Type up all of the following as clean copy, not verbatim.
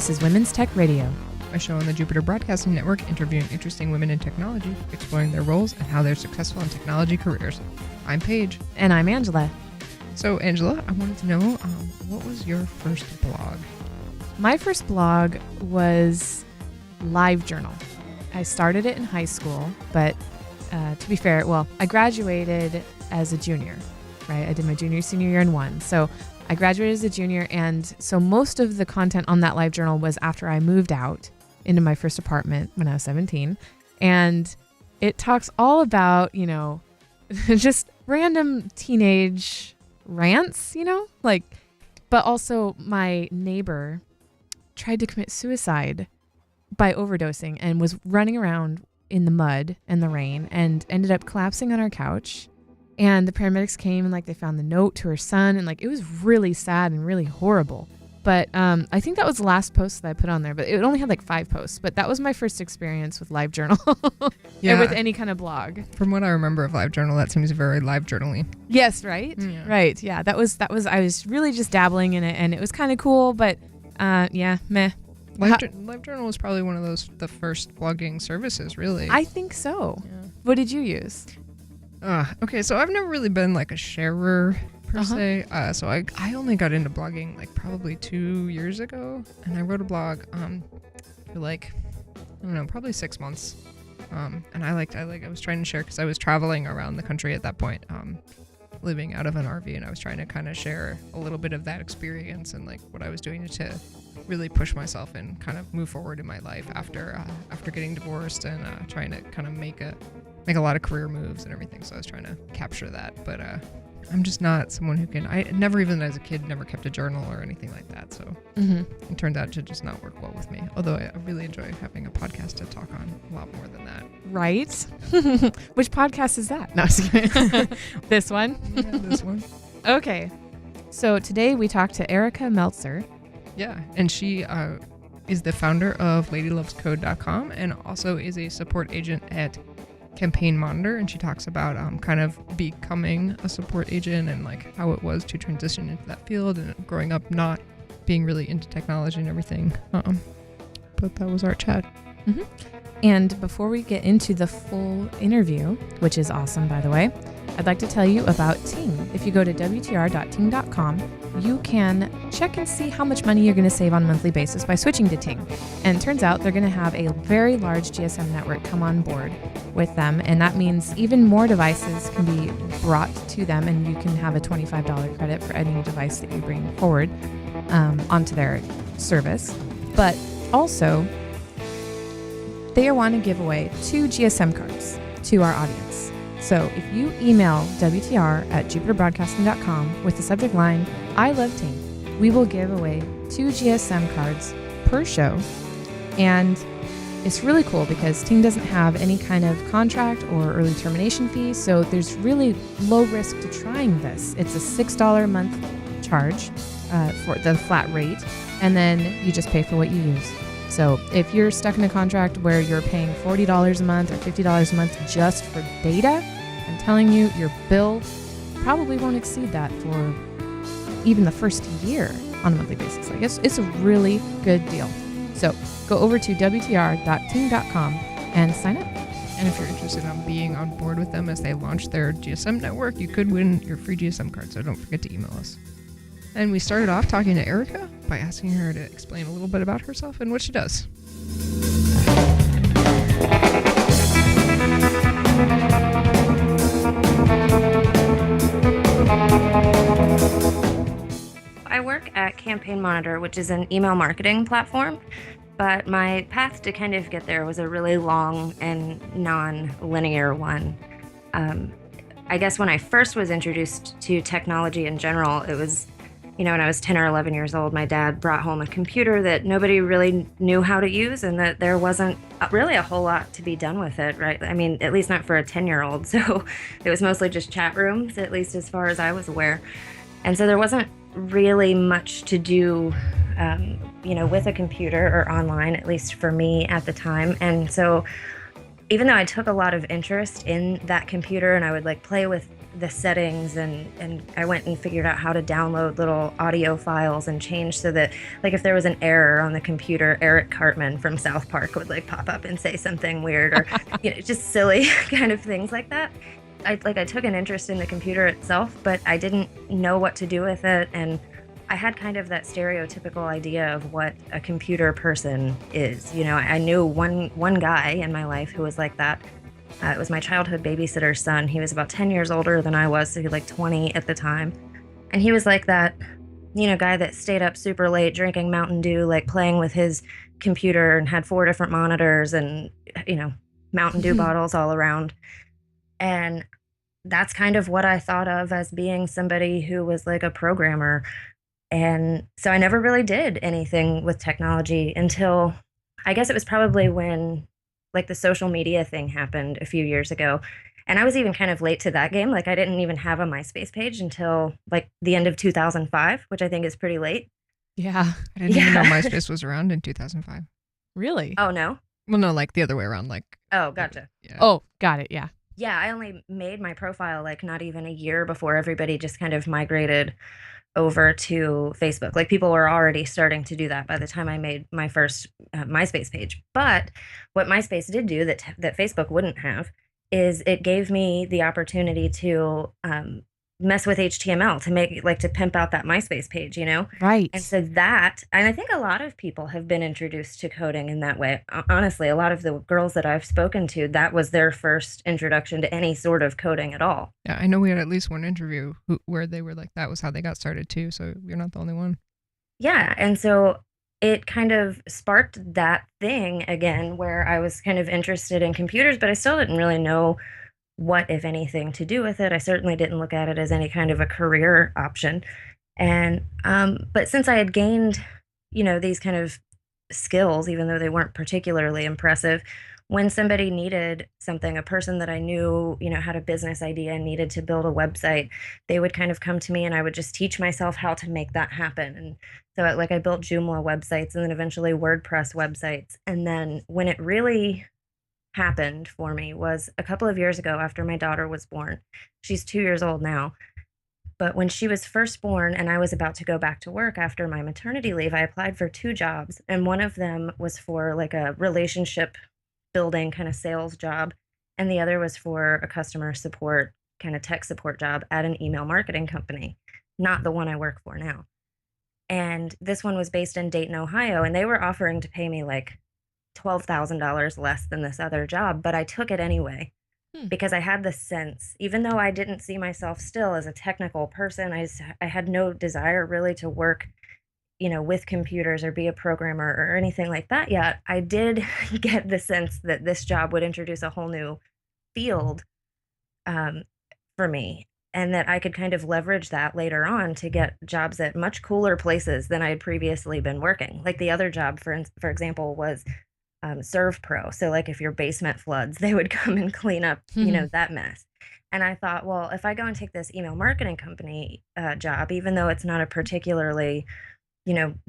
This is Women's Tech Radio, a show on the Jupiter Broadcasting Network interviewing interesting women in technology, exploring their roles and how they're successful in technology careers. I'm Paige. And I'm Angela. So, Angela, I wanted to know, what was your first blog? My first blog was LiveJournal. I started it in high school, but to be fair, I graduated as a junior, right? I did my senior year in one. So I graduated as a junior, and so most of the content on that LiveJournal was after I moved out into my first apartment when I was 17. And it talks all about, just random teenage rants, but also my neighbor tried to commit suicide by overdosing and was running around in the mud and the rain and ended up collapsing on our couch. And the paramedics came and they found the note to her son, and it was really sad and really horrible. But I think that was the last post that I put on there, but it only had 5 posts. But that was my first experience with LiveJournal. Yeah. Or with any kind of blog. From what I remember of LiveJournal, that seems very LiveJournal-y. Yes, right? Yeah. Right, yeah. That was I was really just dabbling in it, and it was kind of cool, but meh. LiveJournal was probably one of the first blogging services, really. I think so. Yeah. What did you use? Okay, so I've never really been a sharer per se. So I only got into blogging probably 2 years ago, and I wrote a blog for I don't know, probably 6 months. And I was trying to share because I was traveling around the country at that point, living out of an RV, and I was trying to kind of share a little bit of that experience and what I was doing to really push myself and kind of move forward in my life after getting divorced and trying to kind of make a lot of career moves and everything. So I was trying to capture that, but I'm just not someone who can. I never, even as a kid, never kept a journal or anything like that. So it turned out to just not work well with me. Although I really enjoy having a podcast to talk on a lot more than that. Right? Which podcast is that? No, just kidding. This one? Yeah, this one. Okay. So today we talked to Erika Melzer. Yeah, and she is the founder of ladylovescode.com and also is a support agent at Campaign Monitor, and she talks about kind of becoming a support agent and how it was to transition into that field and growing up not being really into technology and everything. But that was our chat. Mm-hmm. And before we get into the full interview, which is awesome, by the way, I'd like to tell you about Ting. If you go to wtr.ting.com, you can check and see how much money you're going to save on a monthly basis by switching to Ting. And it turns out they're going to have a very large GSM network come on board with them. And that means even more devices can be brought to them, and you can have a $25 credit for any device that you bring forward onto their service. But also, they want to give away 2 GSM cards to our audience. So if you email WTR@jupiterbroadcasting.com with the subject line, I love Ting, we will give away 2 GSM cards per show. And it's really cool because Ting doesn't have any kind of contract or early termination fee. So there's really low risk to trying this. It's a $6 a month charge for the flat rate. And then you just pay for what you use. So if you're stuck in a contract where you're paying $40 a month or $50 a month just for data, I'm telling you, your bill probably won't exceed that for even the first year on a monthly basis. It's a really good deal. So go over to wtr.ting.com and sign up. And if you're interested in being on board with them as they launch their GSM network, you could win your free GSM card. So don't forget to email us. And we started off talking to Erika by asking her to explain a little bit about herself and what she does. I work at Campaign Monitor, which is an email marketing platform, but my path to kind of get there was a really long and non-linear one. I guess when I first was introduced to technology in general, it was when I was 10 or 11 years old, my dad brought home a computer that nobody really knew how to use, and that there wasn't really a whole lot to be done with it, right? I mean, at least not for a 10-year-old. So it was mostly just chat rooms, at least as far as I was aware. And so there wasn't really much to do, with a computer or online, at least for me at the time. And so even though I took a lot of interest in that computer and I would play with the settings, and I went and figured out how to download little audio files and change so that, like, if there was an error on the computer, Eric Cartman from South Park would like pop up and say something weird, or just silly kind of things like that. I took an interest in the computer itself, but I didn't know what to do with it, and I had kind of that stereotypical idea of what a computer person is. I knew one guy in my life who was like that. It was my childhood babysitter's son. He was about 10 years older than I was, so he was like 20 at the time. And he was like that, guy that stayed up super late drinking Mountain Dew, like playing with his computer, and had 4 different monitors and, Mountain Dew bottles all around. And that's kind of what I thought of as being somebody who was like a programmer. And so I never really did anything with technology until, I guess it was probably when like the social media thing happened a few years ago. And I was even kind of late to that game. Like, I didn't even have a MySpace page until like the end of 2005, which I think is pretty late. Yeah. I didn't even know MySpace was around in 2005. Really? Oh, no? Well, no, like the other way around. Like. Oh, gotcha. Yeah. Oh, got it. Yeah. Yeah, I only made my profile like not even a year before everybody just kind of migrated over to Facebook. Like, people were already starting to do that by the time I made my first MySpace page. But what MySpace did do that Facebook wouldn't have is it gave me the opportunity to mess with HTML to make, like, to pimp out that MySpace page, Right. And so that, and I think a lot of people have been introduced to coding in that way. Honestly, a lot of the girls that I've spoken to, that was their first introduction to any sort of coding at all. Yeah, I know we had at least one interview where they were like, that was how they got started too. So you're not the only one. Yeah, and so it kind of sparked that thing again where I was kind of interested in computers, but I still didn't really know what, if anything, to do with it. I certainly didn't look at it as any kind of a career option. And but since I had gained, these kind of skills, even though they weren't particularly impressive, when somebody needed something, a person that I knew, had a business idea and needed to build a website, they would kind of come to me and I would just teach myself how to make that happen. And so I built Joomla websites and then eventually WordPress websites. And then when it really happened for me was a couple of years ago after my daughter was born. She's 2 years old now. But when she was first born and I was about to go back to work after my maternity leave, I applied for 2 jobs. And one of them was for like a relationship building kind of sales job. And the other was for a customer support kind of tech support job at an email marketing company, not the one I work for now. And this one was based in Dayton, Ohio. And they were offering to pay me like $12,000 less than this other job, but I took it anyway because I had the sense, even though I didn't see myself still as a technical person, I had no desire really to work, with computers or be a programmer or anything like that yet. I did get the sense that this job would introduce a whole new field for me, and that I could kind of leverage that later on to get jobs at much cooler places than I had previously been working. Like the other job, for example, was Serve Pro. So like if your basement floods, they would come and clean up, that mess. And I thought, well, if I go and take this email marketing company job, even though it's not a particularly,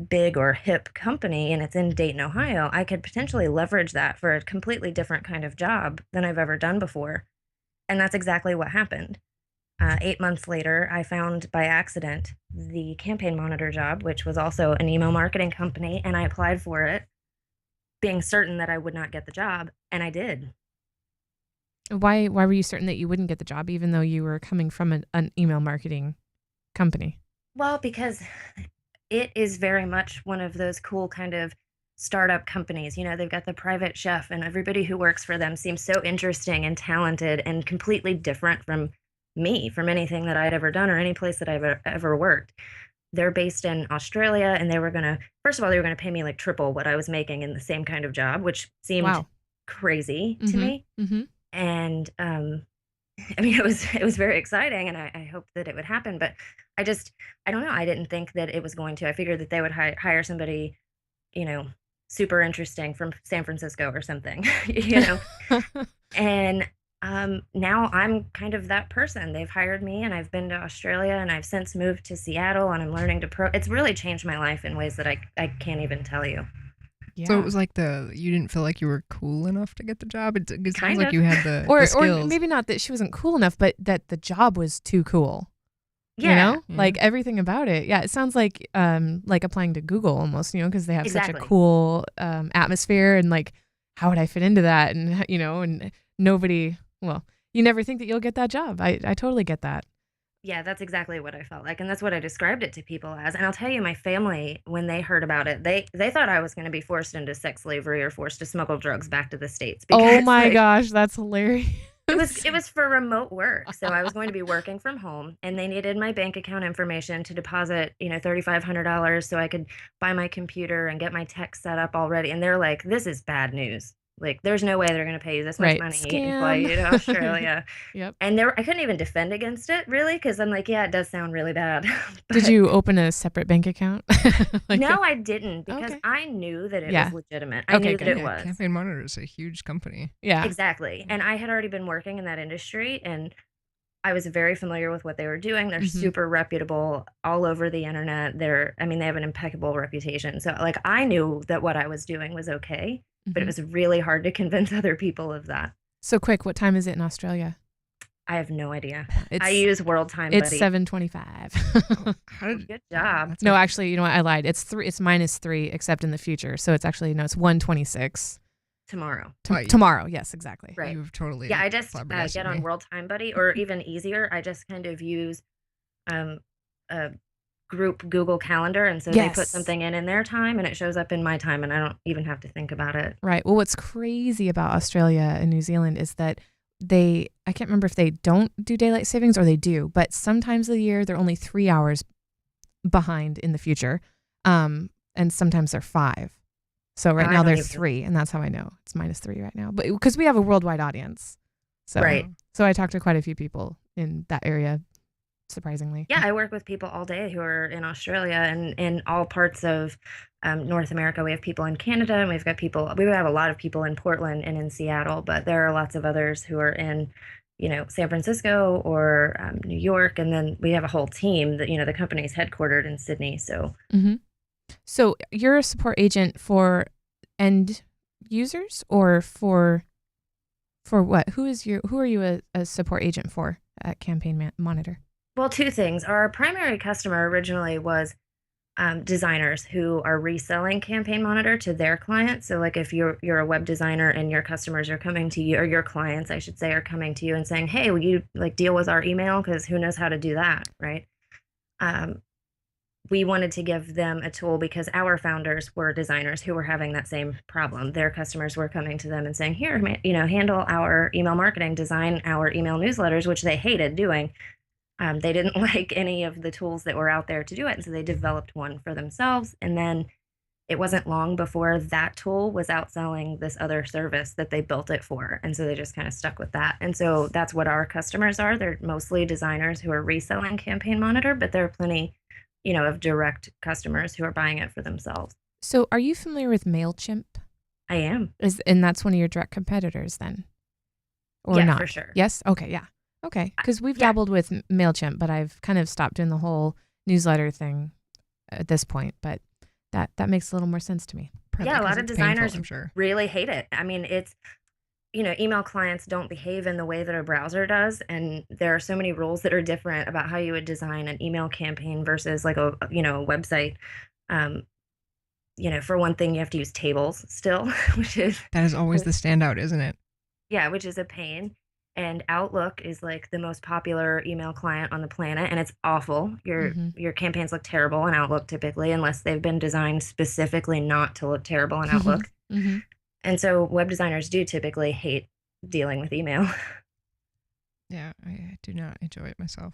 big or hip company and it's in Dayton, Ohio, I could potentially leverage that for a completely different kind of job than I've ever done before. And that's exactly what happened. 8 months later, I found by accident the campaign monitor job, which was also an email marketing company, and I applied for it, being certain that I would not get the job, and I did. Why were you certain that you wouldn't get the job, even though you were coming from an email marketing company? Well, because it is very much one of those cool kind of startup companies. They've got the private chef, and everybody who works for them seems so interesting and talented and completely different from me, from anything that I'd ever done or any place that I've ever worked. They're based in Australia, and first of all, they were going to pay me like triple what I was making in the same kind of job, which seemed crazy to me. Mm-hmm. And it was very exciting, and I hoped that it would happen, but I don't know. I didn't think that it was going to. I figured that they would hire somebody, super interesting from San Francisco or something, and now I'm kind of that person. They've hired me, and I've been to Australia, and I've since moved to Seattle, and I'm learning to it's really changed my life in ways that I can't even tell you. Yeah. So it was like you didn't feel like you were cool enough to get the job. It sounds Kind like of. you had the or skills. maybe not that she wasn't cool enough, but that the job was too cool. Yeah. You know, Yeah. like everything about it. Yeah, it sounds like applying to Google almost. You know, because they have such a Exactly. cool atmosphere, and like, how would I fit into that? And you know, and nobody. Well, you never think that you'll get that job. I totally get that. Yeah, that's exactly what I felt like, and that's what I described it to people as. And I'll tell you, my family, when they heard about it, they thought I was going to be forced into sex slavery or forced to smuggle drugs back to the States. Oh Because, my like, gosh, that's hilarious. it was for remote work, so I was going to be working from home, and they needed my bank account information to deposit, $3,500 so I could buy my computer and get my tech set up already. And they're like, "This is bad news. Like, there's no way they're going to pay you this much Right. money and fly you to Australia." Yep. And I couldn't even defend against it really, because I'm like, yeah, it does sound really bad. Did But you open a separate bank account? no, I didn't, because Okay. I knew that it Yeah. was legitimate. I Okay, knew good. that it Yeah, was. Campaign Monitor is a huge company. Yeah. Exactly. And I had already been working in that industry, and I was very familiar with what they were doing. They're Mhm. super reputable all over the internet. They have an impeccable reputation. So like, I knew that what I was doing was okay, but it Mhm. was really hard to convince other people of that. So quick, what time is it in Australia? I have no idea. It's I use World Time it's Buddy. 7:25. How did Good job. that's No, a- actually, you know what? I lied. It's -3, except in the future. So it's actually it's 1:26 Tomorrow. Right. tomorrow. Yes, exactly. Right. You've totally Yeah, I just flabbergasted get on me. World Time Buddy, or even easier, I just kind of use a group Google Calendar, and so they put Yes. something in their time, and it shows up in my time, and I don't even have to think about it. Right. Well, what's crazy about Australia and New Zealand is that I can't remember if they don't do daylight savings or they do, but sometimes of the year they're only 3 hours behind in the future. And sometimes they're 5. So right I now don't they're even- 3, and that's how I know it's -3 right now. But because we have a worldwide audience. So, Right. So I talked to quite a few people in that area, surprisingly. Yeah, I work with people all day who are in Australia and in all parts of North America. We have people in Canada, and we have a lot of people in Portland and in Seattle, but there are lots of others who are in, San Francisco or New York. And then we have a whole team that, the company's headquartered in Sydney. So Mm-hmm. So you're a support agent for end users or for what? Who are you a support agent for at Campaign Monitor? well, two things. Our primary customer originally was designers who are reselling Campaign Monitor to their clients. So, like, if you're a web designer and your customers are coming to you, or your clients, I should say, are coming to you and saying, "Hey, will you like deal with our email? Because who knows how to do that, right?" We wanted to give them a tool because our founders were designers who were having that same problem. Their customers were coming to them and saying, "Here, handle our email marketing, design our email newsletters," which they hated doing. They didn't like any of the tools that were out there to do it. And so they developed one for themselves. And then it wasn't long before that tool was outselling this other service that they built it for. And so they just kind of stuck with that. And so that's what our customers are. They're mostly designers who are reselling Campaign Monitor, but there are plenty, of direct customers who are buying it for themselves. So are you familiar with Mailchimp? I am. And that's one of your direct competitors then? Or Yeah, not? for sure. Yes? Okay, yeah. Okay, because we've Yeah. dabbled with Mailchimp, but I've kind of stopped doing the whole newsletter thing at this point. But that makes a little more sense to me. Probably Yeah, a 'cause lot of it's painful, designers I'm sure. really hate it. I mean, it's, email clients don't behave in the way that a browser does. And there are so many rules that are different about how you would design an email campaign versus like a website. For one thing, you have to use tables still, which is, That is always the standout, isn't it? yeah, which is a pain. And Outlook is like the most popular email client on the planet, and it's awful. Your campaigns look terrible in Outlook typically, unless they've been designed specifically not to look terrible in Outlook. Mm-hmm. And so web designers do typically hate dealing with email. Yeah, I do not enjoy it myself.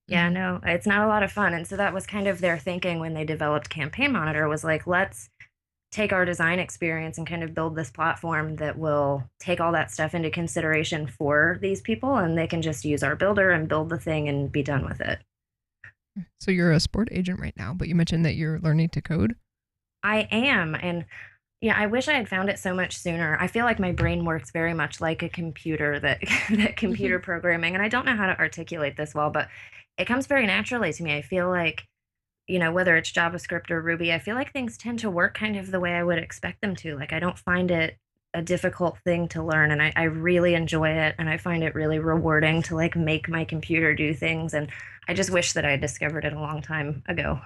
Yeah, no, it's not a lot of fun. And so that was kind of their thinking when they developed Campaign Monitor, was like, let's take our design experience and kind of build this platform that will take all that stuff into consideration for these people, and they can just use our builder and build the thing and be done with it. So you're a support agent right now, but you mentioned that you're learning to code. I am. And yeah, I wish I had found it so much sooner. I feel like my brain works very much like a computer, that computer programming. And I don't know how to articulate this well, but it comes very naturally to me. I feel like whether it's JavaScript or Ruby, I feel like things tend to work kind of the way I would expect them to. Like, I don't find it a difficult thing to learn, and I really enjoy it, and I find it really rewarding to like make my computer do things. And I just wish that I had discovered it a long time ago.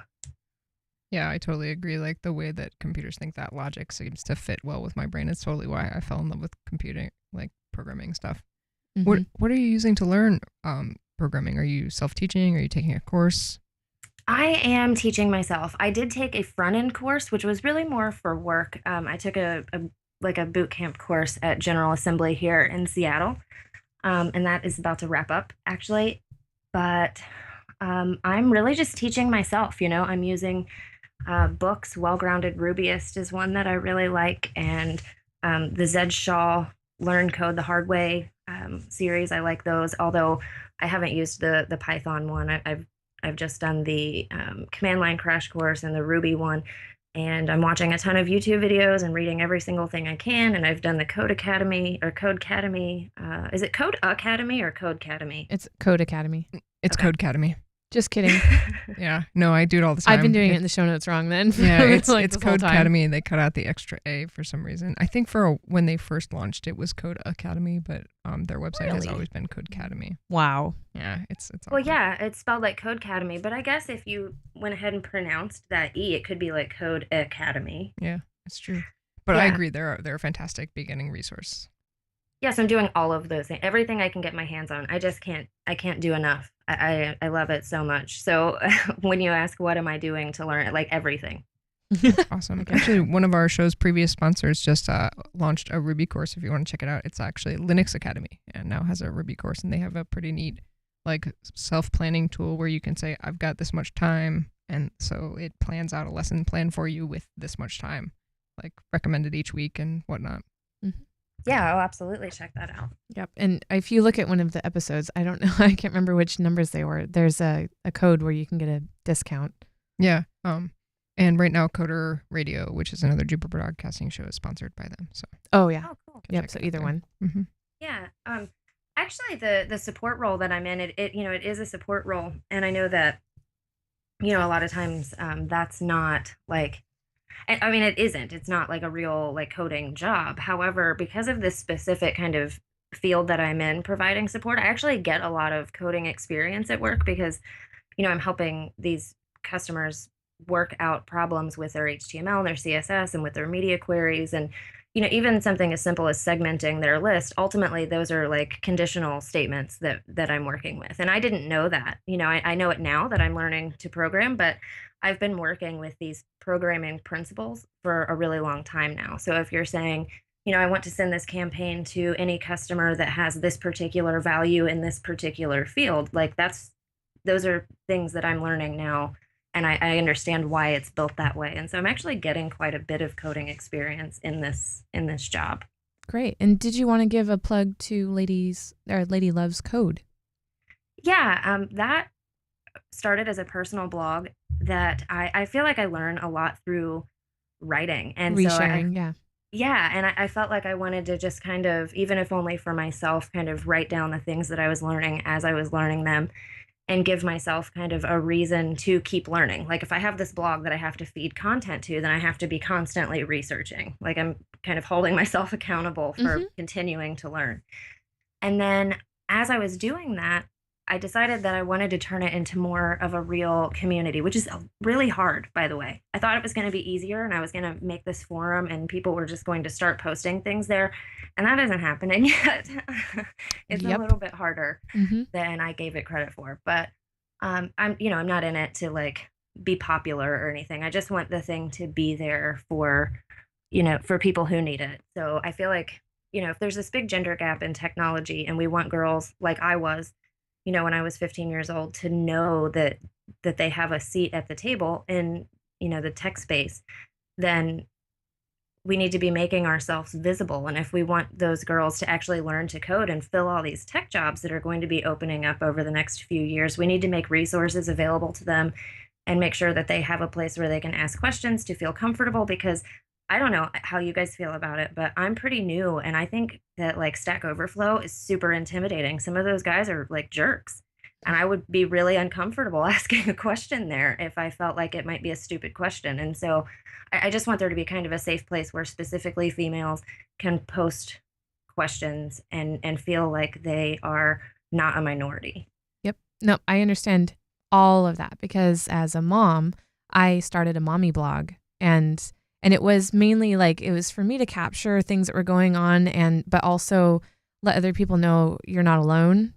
Yeah, I totally agree. Like the way that computers think, that logic seems to fit well with my brain. It's totally why I fell in love with computing, like programming stuff. What are you using to learn programming? Are you self-teaching? Are you taking a course? I am teaching myself. I did take a front end course, which was really more for work. I took a boot camp course at General Assembly here in Seattle, and that is about to wrap up actually. But I'm really just teaching myself. I'm using books. Well-Grounded Rubyist is one that I really like, and the Zed Shaw Learn Code the Hard Way series. I like those, although I haven't used the Python one. I've just done the command line crash course and the Ruby one, and I'm watching a ton of YouTube videos and reading every single thing I can. And I've done the Codecademy or Codecademy. Is it Codecademy or Codecademy? It's Codecademy. It's Okay. Codecademy. Just kidding. Yeah, no, I do it all the time. I've been doing it in the show notes wrong then. Yeah, it's like it's this whole time. Codecademy, and they cut out the extra A for some reason. I think when they first launched, it was Codecademy, but their website has Really? always been Codecademy. Wow. Yeah, it's Well, awkward. yeah, it's spelled like Codecademy, but I guess if you went ahead and pronounced that E, it could be like Code Academy. Yeah, it's true. But I Yeah. agree, they're a fantastic beginning resource. Yes, I'm doing all of those things, everything I can get my hands on. I can't do enough. I love it so much. So when you ask what am I doing to learn it, like everything. Awesome. Actually, one of our show's previous sponsors just launched a Ruby course. If you want to check it out, it's actually Linux Academy, and now has a Ruby course, and they have a pretty neat like self-planning tool where you can say, I've got this much time, and so it plans out a lesson plan for you with this much time, like recommended each week and whatnot. Yeah, I'll absolutely check that out. Yep. And if you look at one of the episodes, I don't know, I can't remember which numbers they were. There's a code where you can get a discount. Yeah. And right now, Coder Radio, which is another Jupiter Broadcasting show, is sponsored by them. So Oh, yeah. Oh, cool. Yep. check So it out either there. one. Mm-hmm. Yeah. Actually, the support role that I'm in, it is a support role, and I know that a lot of times that's not like, I mean, it isn't. It's not like a real like coding job. However, because of this specific kind of field that I'm in, providing support, I actually get a lot of coding experience at work because I'm helping these customers work out problems with their HTML and their CSS and with their media queries. And even something as simple as segmenting their list, ultimately those are like conditional statements that I'm working with. And I didn't know that. I know it now that I'm learning to program, but I've been working with these programming principles for a really long time now. So if you're saying, I want to send this campaign to any customer that has this particular value in this particular field, like those are things that I'm learning now, and I understand why it's built that way. And so I'm actually getting quite a bit of coding experience in this job. Great. And did you want to give a plug to Lady Loves Code? Yeah, that started as a personal blog that I feel like I learn a lot through writing. And Resharing, yeah. Yeah, and I felt like I wanted to just kind of, even if only for myself, kind of write down the things that I was learning as I was learning them and give myself kind of a reason to keep learning. Like if I have this blog that I have to feed content to, then I have to be constantly researching. Like I'm kind of holding myself accountable for continuing to learn. And then as I was doing that, I decided that I wanted to turn it into more of a real community, which is really hard, by the way. I thought it was going to be easier and I was going to make this forum and people were just going to start posting things there. And that isn't happening yet. It's a little bit harder than I gave it credit for. But I'm not in it to like be popular or anything. I just want the thing to be there for people who need it. So I feel like, if there's this big gender gap in technology and we want girls like I was, when I was 15 years old, to know that they have a seat at the table in, the tech space, then we need to be making ourselves visible. And if we want those girls to actually learn to code and fill all these tech jobs that are going to be opening up over the next few years, we need to make resources available to them and make sure that they have a place where they can ask questions to feel comfortable. Because I don't know how you guys feel about it, but I'm pretty new. And I think that like Stack Overflow is super intimidating. Some of those guys are like jerks. And I would be really uncomfortable asking a question there if I felt like it might be a stupid question. And so I just want there to be kind of a safe place where specifically females can post questions and feel like they are not a minority. Yep. No, I understand all of that because as a mom, I started a mommy blog and it was mainly like it was for me to capture things that were going on but also let other people know you're not alone,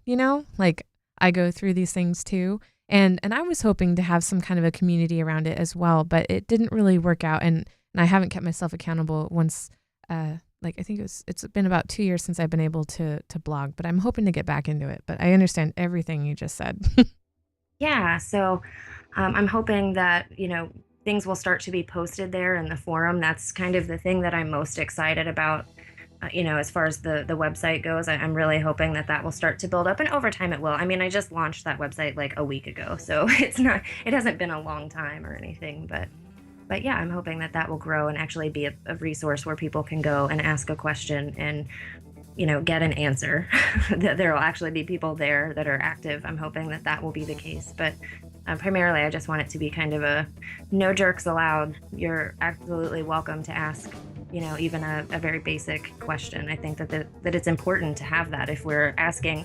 like I go through these things too. And I was hoping to have some kind of a community around it as well, but it didn't really work out. And I haven't kept myself accountable once, I think it's been about 2 years since I've been able to blog, but I'm hoping to get back into it. But I understand everything you just said. Yeah. So I'm hoping that, things will start to be posted there in the forum. That's kind of the thing that I'm most excited about. As far as the website goes, I'm really hoping that will start to build up, and over time it will. I mean, I just launched that website like a week ago, so it hasn't been a long time or anything, but yeah, I'm hoping that will grow and actually be a resource where people can go and ask a question and, get an answer. That there will actually be people there that are active. I'm hoping that will be the case, but primarily I just want it to be kind of a no jerks allowed. You're absolutely welcome to ask even a very basic question. I think that it's important to have that if we're asking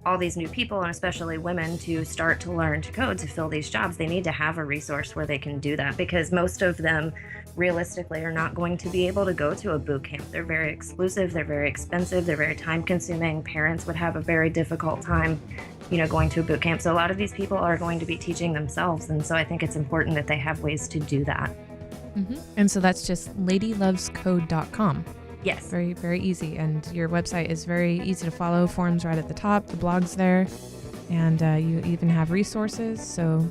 all these new people, and especially women, to start to learn to code to fill these jobs. They need to have a resource where they can do that, because most of them realistically are not going to be able to go to a boot camp. They're very exclusive, they're very expensive, they're very time consuming. Parents would have a very difficult time going to a boot camp. So a lot of these people are going to be teaching themselves, and so I think it's important that they have ways to do that. Mm-hmm. And so that's just ladylovescode.com. Yes. Very, very easy. And your website is very easy to follow. Forums right at the top. The blog's there. And you even have resources. So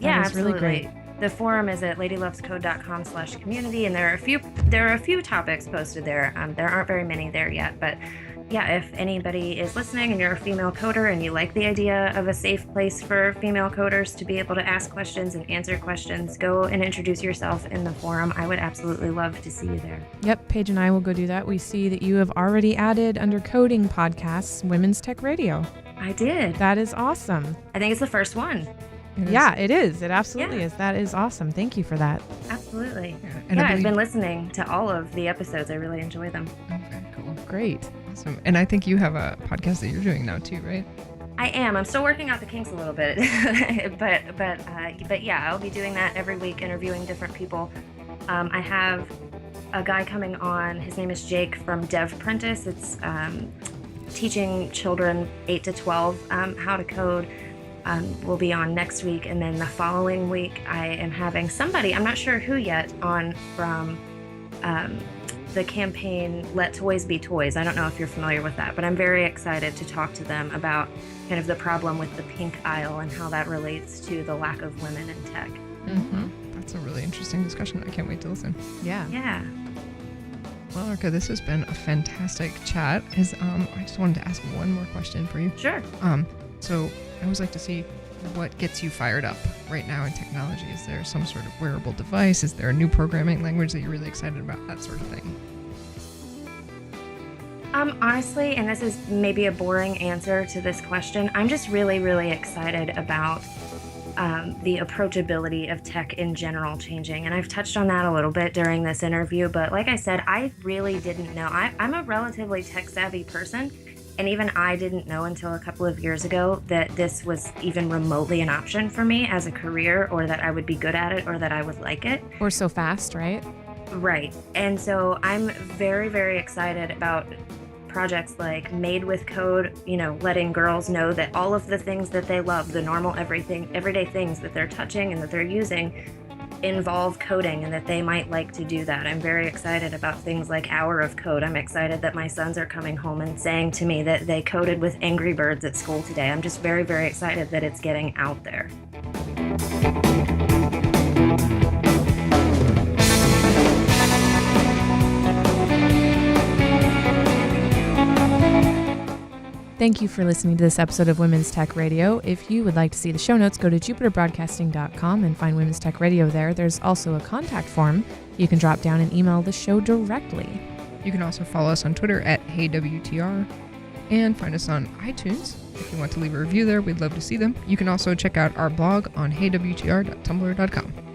that is really great. The forum is at ladylovescode.com/community. And there are a few topics posted there. There aren't very many there yet, but yeah, if anybody is listening and you're a female coder and you like the idea of a safe place for female coders to be able to ask questions and answer questions, go and introduce yourself in the forum. I would absolutely love to see you there. Yep, Paige and I will go do that. We see that you have already added under coding podcasts, Women's Tech Radio. I did. That is awesome. I think it's the first one. It is. It absolutely is. That is awesome. Thank you for that. Absolutely. Yeah, I've been listening to all of the episodes. I really enjoy them. Okay, cool. Great. Awesome. And I think you have a podcast that you're doing now too, right? I am. I'm still working out the kinks a little bit, but yeah, I'll be doing that every week, interviewing different people. I have a guy coming on. His name is Jake from DevPrentice. It's teaching children 8 to 12 how to code. Will be on next week, and then the following week I am having somebody, I'm not sure who yet, on from the campaign Let Toys Be Toys. I don't know if you're familiar with that, but I'm very excited to talk to them about kind of the problem with the pink aisle and how that relates to the lack of women in tech. Mm-hmm. That's a really interesting discussion. I can't wait to listen. Yeah. Well, Erika, this has been a fantastic chat. I just wanted to ask one more question for you. Sure. So I always like to see what gets you fired up right now in technology. Is there some sort of wearable device? Is there a new programming language that you're really excited about? That sort of thing. Honestly, and this is maybe a boring answer to this question, I'm just really, really excited about the approachability of tech in general changing. And I've touched on that a little bit during this interview, but like I said, I really didn't know. I'm a relatively tech-savvy person, and even I didn't know until a couple of years ago that this was even remotely an option for me as a career, or that I would be good at it, or that I would like it. Or so fast, right? Right. And so I'm very, very excited about projects like Made with Code, letting girls know that all of the things that they love, the normal everyday things that they're touching and that they're using, involve coding, and that they might like to do that. I'm very excited about things like Hour of Code. I'm excited that my sons are coming home and saying to me that they coded with Angry Birds at school today. I'm just very, very excited that it's getting out there. Thank you for listening to this episode of Women's Tech Radio. If you would like to see the show notes, go to jupiterbroadcasting.com and find Women's Tech Radio there. There's also a contact form. You can drop down and email the show directly. You can also follow us on Twitter at HeyWTR. and find us on iTunes. If you want to leave a review there, we'd love to see them. You can also check out our blog on heywtr.tumblr.com.